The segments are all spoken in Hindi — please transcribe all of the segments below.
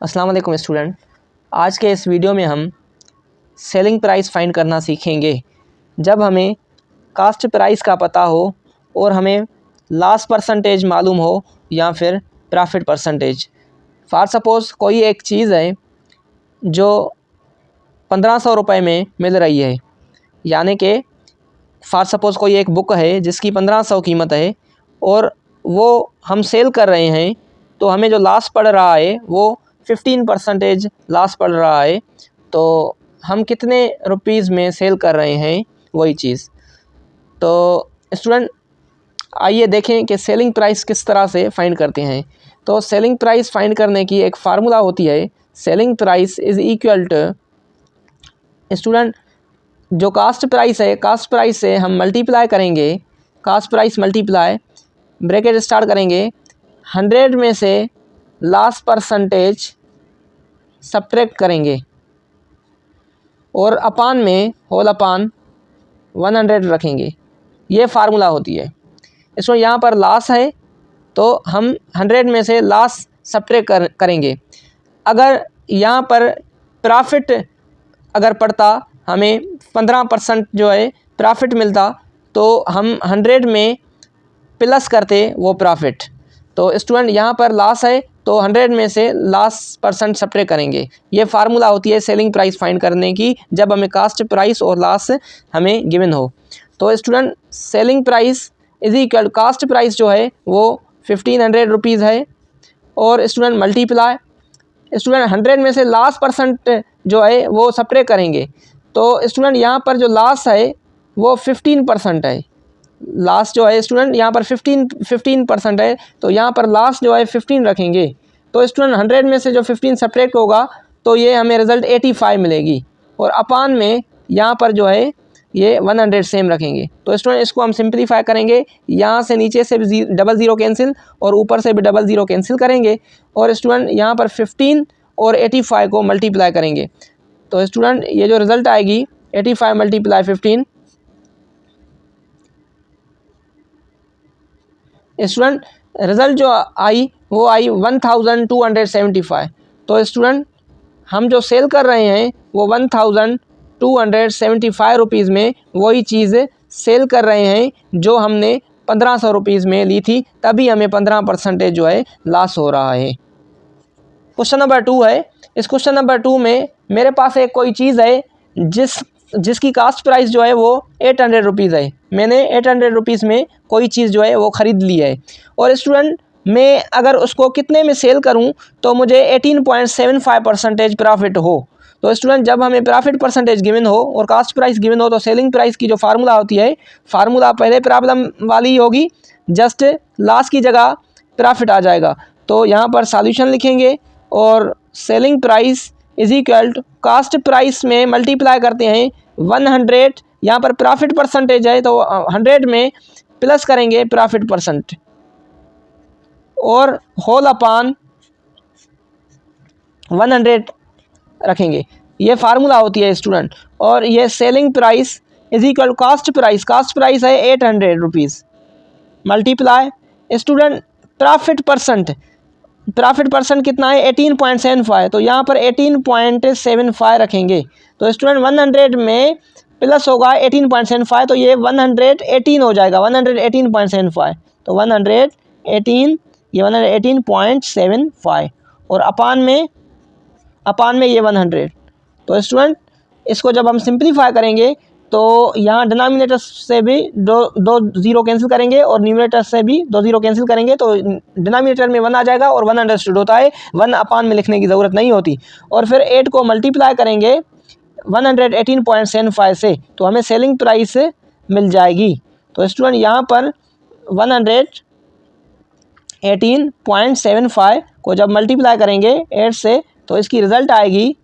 अस्सलाम वालेकुम स्टूडेंट। आज के इस वीडियो में हम सेलिंग प्राइस फाइंड करना सीखेंगे। जब हमें कास्ट प्राइस का पता हो और हमें लॉस परसेंटेज मालूम हो या फिर प्रॉफिट परसेंटेज। फॉर सपोज़ कोई एक चीज़ है जो 1500 रुपये में मिल रही है, यानी कि फॉर सपोज़ कोई एक बुक है जिसकी 1500 कीमत है और वो हम सेल कर रहे हैं, तो हमें जो लॉस पड़ रहा है वो 15% लॉस पड़ रहा है। तो हम कितने रुपीज़ में सेल कर रहे हैं वही चीज़। तो स्टूडेंट आइए देखें कि सेलिंग प्राइस किस तरह से फाइंड करते हैं। तो सेलिंग प्राइस फाइंड करने की एक फार्मूला होती है, selling price is equal to student जो कास्ट प्राइस है, कास्ट प्राइस से हम मल्टीप्लाई करेंगे, cost price multiply bracket start करेंगे 100 में से लॉस परसेंटेज सब्ट्रैक्ट करेंगे और अपान में होल अपान 100 रखेंगे। ये फार्मूला होती है। इसमें यहाँ पर लॉस है तो हम 100 में से लॉस सब्ट्रैक्ट करेंगे। अगर यहाँ पर प्रॉफिट अगर पड़ता, हमें 15% जो है प्रॉफिट मिलता, तो हम 100 में प्लस करते वो प्रॉफिट। तो स्टूडेंट यहाँ पर लॉस है तो 100 में से लॉस परसेंट सब्ट्रैक्ट करेंगे। ये फार्मूला होती है सेलिंग प्राइस फाइंड करने की, जब हमें कास्ट प्राइस और लॉस हमें गिवन हो। तो student selling price is equal cost price जो है वो 1500 रुपीज़ है और स्टूडेंट मल्टीप्लाई स्टूडेंट 100 में से लॉस परसेंट जो है वो सब्ट्रैक्ट करेंगे। तो स्टूडेंट यहाँ पर जो लॉस है वो 15% है। लास्ट जो है स्टूडेंट यहाँ पर 15% है, तो यहाँ पर लास्ट जो है 15 रखेंगे। तो स्टूडेंट 100 में से जो 15 सब्ट्रैक्ट होगा तो ये हमें रिज़ल्ट 85 मिलेगी और अपान में यहाँ पर जो है ये 100 सेम रखेंगे। तो स्टूडेंट इसको हम सिंप्लीफाई करेंगे, यहाँ से नीचे से भी डबल ज़ीरो कैंसिल और ऊपर से भी डबल ज़ीरो कैंसिल करेंगे और स्टूडेंट यहाँ पर 15 और 85 को मल्टीप्लाई करेंगे। तो स्टूडेंट ये जो रिज़ल्ट आएगी 85 मल्टीप्लाई 15, स्टूडेंट रिज़ल्ट जो आई वो आई 1275। तो स्टूडेंट हम जो सेल कर रहे हैं वो 1275 रुपीज़ में वही चीज़ सेल कर रहे हैं जो हमने 1500 रुपीज़ में ली थी, तभी हमें 15% जो है लॉस हो रहा है। क्वेश्चन नंबर 2 है। इस क्वेश्चन नंबर 2 में मेरे पास एक कोई चीज़ है जिसकी कास्ट प्राइस जो है वो 800 रुपीज़ है। मैंने 800 रुपीज़ में कोई चीज़ जो है वो ख़रीद ली है और स्टूडेंट मैं अगर उसको कितने में सेल करूं तो मुझे 18.75% प्रॉफिट हो। तो स्टूडेंट जब हमें प्रॉफिट परसेंटेज गिवन हो और कास्ट प्राइस गिवन हो तो सेलिंग प्राइस की जो फार्मूला होती है, फार्मूला पहले प्रॉब्लम वाली होगी, जस्ट लॉस की जगह प्रॉफिट आ जाएगा। तो यहाँ पर सॉल्यूशन लिखेंगे और selling price is equal to cost price में मल्टीप्लाई करते हैं 100, यहाँ पर प्रॉफिट परसेंटेज है तो 100 में प्लस करेंगे प्रॉफिट परसेंट और होल अपान 100 रखेंगे। ये फार्मूला होती है स्टूडेंट। और ये selling price is equal cast price है 800 rupees multiply student profit percent कितना है 18.75, तो यहाँ पर 18.75 रखेंगे। तो स्टूडेंट 100 में प्लस होगा 18.75, तो ये 118 हो जाएगा, 118.75। तो 118 ये 118.75 और अपान में ये 100। तो स्टूडेंट इसको जब हम सिंप्लीफाई करेंगे तो यहाँ डिनोमिनेटर से भी दो ज़ीरो कैंसिल करेंगे और न्यूमरेटर से भी 2 ज़ीरो कैंसिल करेंगे, तो डिनोमिनेटर में 1 आ जाएगा और 1 अंडरस्टूड होता है, 1 अपान में लिखने की ज़रूरत नहीं होती। और फिर 8 को मल्टीप्लाई करेंगे 118.75 से तो हमें सेलिंग प्राइस मिल जाएगी। तो स्टूडेंट यहाँ पर 118.75 को जब मल्टीप्लाई करेंगे 8 से तो इसकी रिज़ल्ट आएगी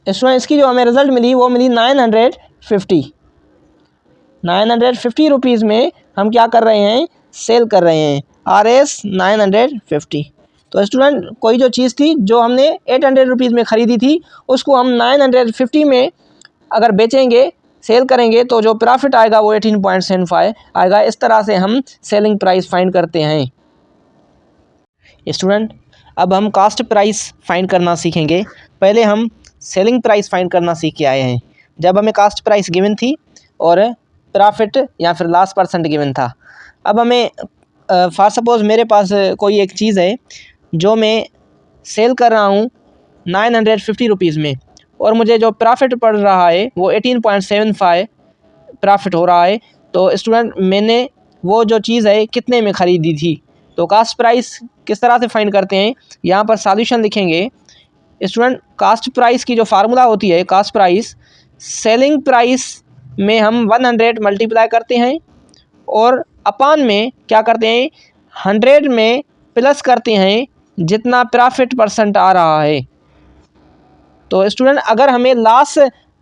स्टूडेंट इसकी जो हमें रिज़ल्ट मिली वो मिली 950 रुपीज़ में हम क्या कर रहे हैं, सेल कर रहे हैं RS 950। तो स्टूडेंट कोई जो चीज़ थी जो हमने 800 रुपीज़ में ख़रीदी थी उसको हम 950 में अगर बेचेंगे, सेल करेंगे तो जो प्रॉफिट आएगा वो 18.75 आएगा। इस तरह से हम सेलिंग प्राइस फाइंड करते हैं। स्टूडेंट, अब हम कास्ट प्राइस फाइंड करना सीखेंगे। पहले हम सेलिंग प्राइस फाइंड करना सीख के आए हैं, जब हमें कास्ट प्राइस गिवन थी और प्रॉफिट या फिर लॉस परसेंट गिवन था। अब हमें फॉर सपोज़ मेरे पास कोई एक चीज़ है जो मैं सेल कर रहा हूँ 950 रुपीज़ में, और मुझे जो प्रॉफिट पड़ रहा है वो 18.75 प्रॉफिट हो रहा है। तो स्टूडेंट, मैंने वो जो चीज़ है कितने में ख़रीदी थी। तो कास्ट प्राइस किस तरह से फाइंड करते हैं, यहाँ पर सॉल्यूशन लिखेंगे। स्टूडेंट, कास्ट प्राइस की जो फार्मूला होती है, कास्ट प्राइस सेलिंग प्राइस में हम 100 मल्टीप्लाई करते हैं और अपान में क्या करते हैं, 100 में प्लस करते हैं जितना प्रॉफिट परसेंट आ रहा है। तो स्टूडेंट, अगर हमें लॉस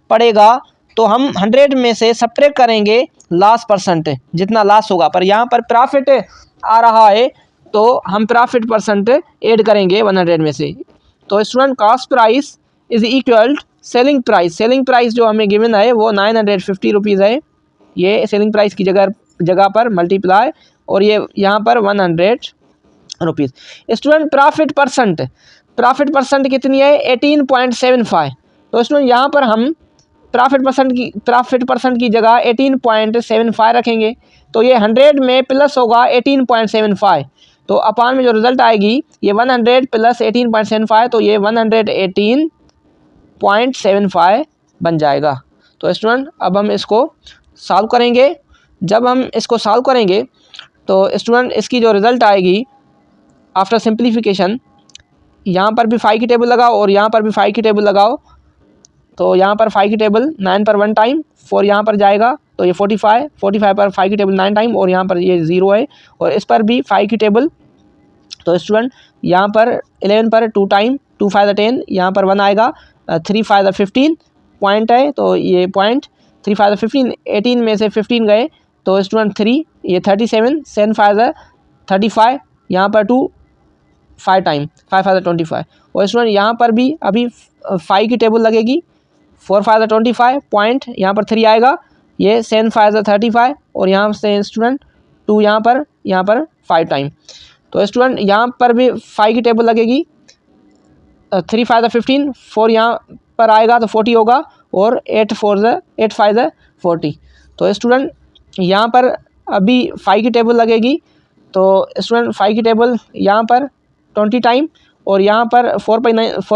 पड़ेगा तो हम 100 में से सब्ट्रैक्ट करेंगे लॉस परसेंट, जितना लॉस होगा। पर यहाँ पर प्रॉफिट आ रहा है तो हम प्रॉफिट परसेंट ऐड करेंगे 100 में से। तो student, cost price is equal selling price. Selling price जो हमें गिवन है वो 950 रुपीज़ है। ये सेलिंग प्राइस की जगह पर मल्टीप्लाई और ये यहाँ पर 100 रुपीज़। स्टूडेंट, प्रॉफिट परसेंट कितनी है, 18.75। तो स्टूडेंट, यहाँ पर हम प्रॉफिट परसेंट की जगह 18.75 रखेंगे। तो ये 100 में प्लस होगा 18.75। तो अपान में जो रिज़ल्ट आएगी ये 100 प्लस 18.75, तो ये 118.75 बन जाएगा। तो स्टूडेंट, अब हम इसको सॉल्व करेंगे। जब हम इसको सॉल्व करेंगे तो स्टूडेंट, इसकी जो रिज़ल्ट आएगी आफ्टर सिंप्लीफिकेशन, यहाँ पर भी 5 की टेबल लगाओ और यहाँ पर भी 5 की टेबल लगाओ। तो यहाँ पर 5 की टेबल 9 पर 1 टाइम, 4 यहाँ पर जाएगा तो ये 45 पर 5 की टेबल 9 टाइम, और यहाँ पर ये 0 है और इस पर भी 5 की टेबल। तो स्टूडेंट, यहाँ पर 11 पर 2 टाइम, 2 5 10, यहाँ पर 1 आएगा, 3 5 15 पॉइंट है तो ये पॉइंट, 3 5 15, 18 में से 15 गए तो स्टूडेंट 3, ये 37, 7 5 35, यहाँ पर 2 5 टाइम, 5 5 25। और स्टूडेंट, यहाँ पर भी अभी 5 की टेबल लगेगी, 4 5 25 पॉइंट, यहाँ पर 3 आएगा, ये 7 5 35 और यहाँ से स्टूडेंट 2 यहाँ पर 5 टाइम। तो स्टूडेंट, यहाँ पर भी 5 की टेबल लगेगी, 3 5 15, 4 यहाँ पर आएगा तो 40 होगा और 8 5 40। तो स्टूडेंट, यहाँ पर अभी 5 की टेबल लगेगी, तो स्टूडेंट 5 की टेबल यहाँ पर 20 टाइम और यहाँ पर 4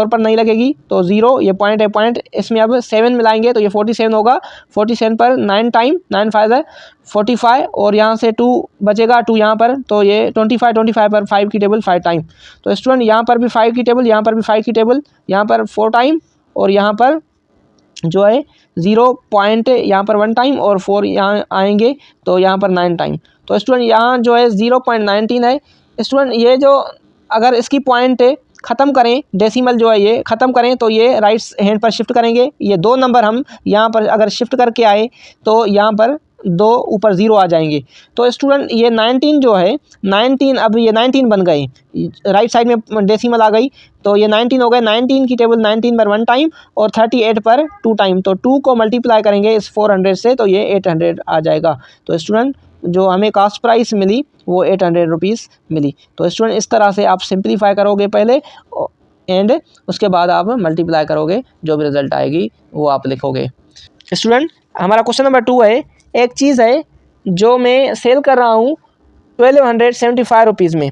पर नहीं लगेगी तो 0, ये पॉइंट है पॉइंट, इसमें अब 7 मिलाएंगे तो ये 47 होगा, 47 पर 9 टाइम, 9 5 45 और यहाँ से 2 बचेगा, 2 यहाँ पर, तो ये 25 पर 5 की टेबल 5 टाइम। तो स्टूडेंट, यहाँ पर भी 5 की टेबल, यहाँ पर भी 5 की टेबल, यहाँ पर 4 टाइम और यहाँ पर जो है 0 पॉइंट, यहाँ पर 1 टाइम और 4 यहाँ आएंगे तो यहाँ पर 9 टाइम। तो स्टूडेंट, यहाँ जो है 0.19 है। स्टूडेंट, ये जो अगर इसकी पॉइंट ख़त्म करें, डेसिमल जो है ये ख़त्म करें तो ये राइट हैंड पर शिफ्ट करेंगे, ये 2 नंबर हम यहाँ पर अगर शिफ्ट करके आए तो यहाँ पर 2 ऊपर 0 आ जाएंगे। तो स्टूडेंट, ये 19 जो है 19, अब ये 19 बन गए, राइट साइड में डेसिमल आ गई तो ये 19 हो गए। 19 की टेबल 19 पर 1 टाइम और 38 पर 2 टाइम, तो 2 को मल्टीप्लाई करेंगे इस 400 से तो ये 800 आ जाएगा। तो स्टूडेंट, जो हमें कास्ट प्राइस मिली वो 800 रुपीज़ मिली। तो स्टूडेंट, इस तरह से आप सिंप्लीफाई करोगे पहले एंड उसके बाद आप मल्टीप्लाई करोगे, जो भी रिज़ल्ट आएगी वो आप लिखोगे। स्टूडेंट, हमारा क्वेश्चन नंबर 2 है, एक चीज़ है जो मैं सेल कर रहा हूँ 1275 रुपीज़ में,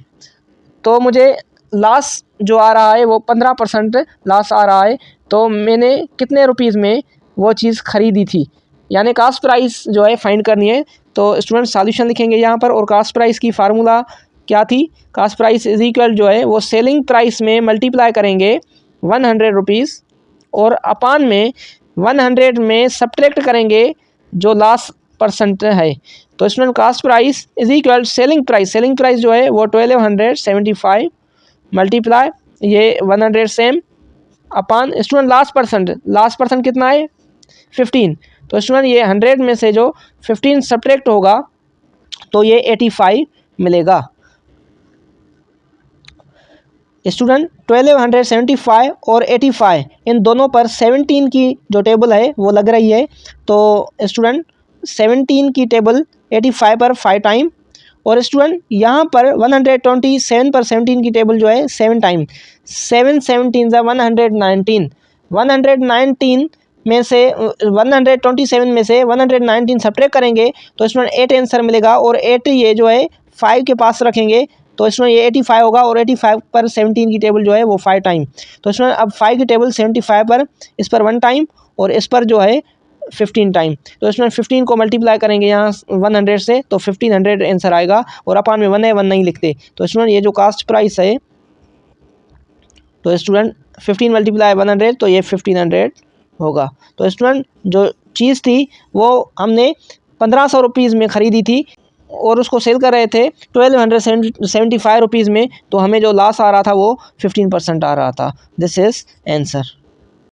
तो मुझे लॉस जो आ रहा है वो 15% लॉस आ रहा है, तो मैंने कितने रुपीज़ में वो चीज़ ख़रीदी थी, यानी कास्ट प्राइस जो है फाइंड करनी है। तो स्टूडेंट, सॉल्यूशन लिखेंगे यहाँ पर, और कास्ट प्राइस की फार्मूला क्या थी, कास्ट प्राइस इज इक्वल जो है वो सेलिंग प्राइस में मल्टीप्लाई करेंगे 100 रुपीज़ और अपान में 100 में सब्ट्रैक्ट करेंगे जो लॉस परसेंट है। तो student, cost price is equal selling price जो है वो 1275 मल्टीप्लाई ये 100 सेम अपान स्टूडेंट लास्ट परसेंट कितना है 15। तो स्टूडेंट, ये 100 में से जो 15 सब्ट्रैक्ट होगा तो ये 85 मिलेगा। स्टूडेंट 1275 और 85 इन दोनों पर 17 की जो टेबल है वो लग रही है। तो स्टूडेंट 17 की टेबल 85 पर 5 टाइम, और स्टूडेंट यहाँ पर 127 पर 17 की टेबल जो है 7 टाइम। 7 17 ज़ा 119, 119 में से 127 में से 119 सब्ट्रैक्ट करेंगे तो स्टूडेंट 8 आंसर मिलेगा, और 8 ये जो है 5 के पास रखेंगे तो स्टूडेंट ये 85 होगा, और 85 पर 17 की टेबल जो है वो 5 टाइम। तो स्टूडेंट अब 5 की टेबल 75 पर, इस पर 1 टाइम और इस पर जो है 15 टाइम। तो स्टूडेंट 15 को मल्टीप्लाई करेंगे यहाँ 100 से तो 1500 आंसर आएगा, और अपान में 1 है 1 नहीं लिखते। तो स्टूडेंट ये जो कास्ट प्राइस है, तो स्टूडेंट 15 मल्टीप्लाई 100 तो ये 1500 होगा। तो स्टूडेंट जो चीज़ थी वो हमने 1500 रुपीज़ में ख़रीदी थी और उसको सेल कर रहे थे 1275 रुपीज़ में, तो हमें जो लॉस आ रहा था वो 15% आ रहा था। This is answer.